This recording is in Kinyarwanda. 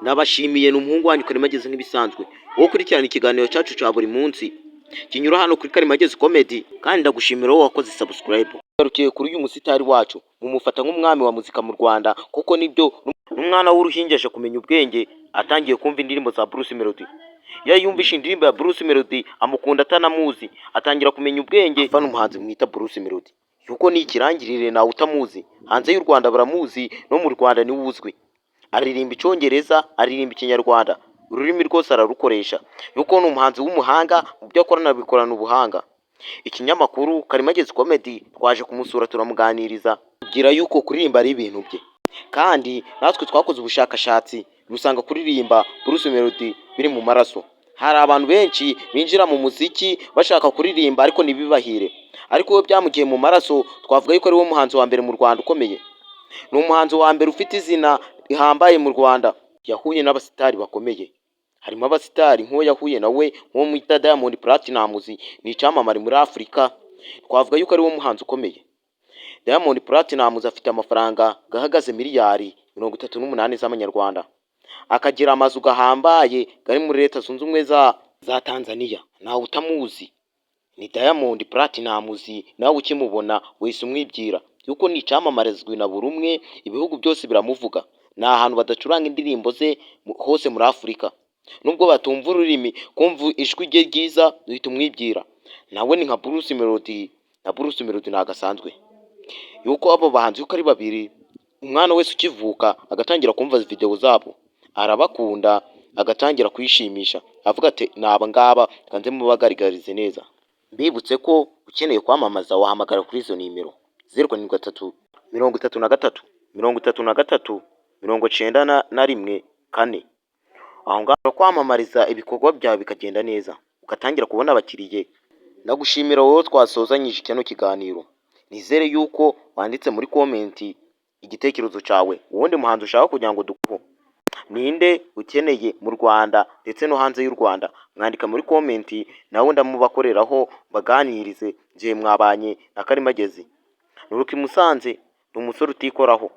Nabashimiye n'umuhungu wanyu Karimagezi nk'ibisanzwe wowe ukurikirana ikiganiro cyacu cya buri munsi kinyura hano kuri Karimagezi Comedy, kandi ndagushimira wowe wakoze subscribe. Garukiye kuri uyu musitari wacu mumufata nk'umwami wa muzika mu Rwanda, kuko nibyo n'umwana w'uruhinja aje kumenya ubwenge atangiye kumva indirimbo za Bruce Melody. Iyo yumvishe indirimbo ya Bruce Melody amukunda atanamuzi, atangira kumenya ubwenge. Fana umuhanzi mwita Bruce Melody yuko ni ikirangirire nawe utamuzi, hanze y'u Rwanda baramuzi, no mu Rwanda niwe uzwi. Aririmba icyongereza, aririmba ikinyarwanda, ururimi rwose ararukoresha, yuko ni umuhanzi w'umuhanga, mu byo akora nabikorana ubuhanga. Ikinyamakuru Karimagezi Comedy twaje kumusura turamuganiriza, tubwira yuko kuririmba ari ibintu bye, kandi natwe twakoze ubushakashatsi busanga kuririmba Bruce Melody biri mu maraso. Hari abantu benshi binjira mu muziki bashaka kuririmba ariko ntibibahire, ariko we byamugiye mu maraso. Twavuga yuko ari we muhanzi wa mbere mu Rwanda ukomeye, ni umuhanzi wa mbere ufite izina rihambaye mu Rwanda. Yahuye n'abasitari bakomeye, harimo abasitari nk'uwo yahuye nawe nk'uwo mwita Diamond Platnumz, ni icyamamare muri Afurika. Twavuga yuko ari we muhanzi ukomeye. Diamond Platnumz afite amafaranga gahagaze miliyari 38 z'amanyarwanda, akagira amazu gahambaye gari muri Leta Zunze Ubumwe za Tanzania. Nawe utamuzi ni Diamond Platnumz, nawe ukimubona wese umwibwira yuko ni icyamamare azwi na buri umwe, ibihugu byose biramuvuga. Ni ahantu badacuranga indirimbo ze hose muri Afurika, nubwo batumva ururimi, kumva ijwi rye ryiza duhita umwibwira. Nawe ni nka Bruce Melody, na Bruce Melody nagasanzwe yuko abo bahanzi yuko ari babiri. Umwana wese ukivuka agatangira kumva video zabo arabakunda, agatangira kwishimisha avuga ati naba ngaba kanze mubagarigarize neza. Mbibutse ko ukeneye kwamamaza wahamagara kuri izo nimero 0733 33 91 aho ngaho kwamamariza ibikorwa byawe bikagenda neza, ugatangira kubona abakiriye. Ndagushimira wowe twasozanyije kino kiganiro, nizere yuko wanditse muri comment igitekerezo cyawe, uwundi muhanzi ushaka kugira ngo dukuho ninde ukeneye mu Rwanda ndetse no hanze y'u Rwanda, mwandika muri comment nawe ndamubakoreraho baganirize. Je mwabanye na Karimagezi, nuruki Musanze, ni umusore utikoraho.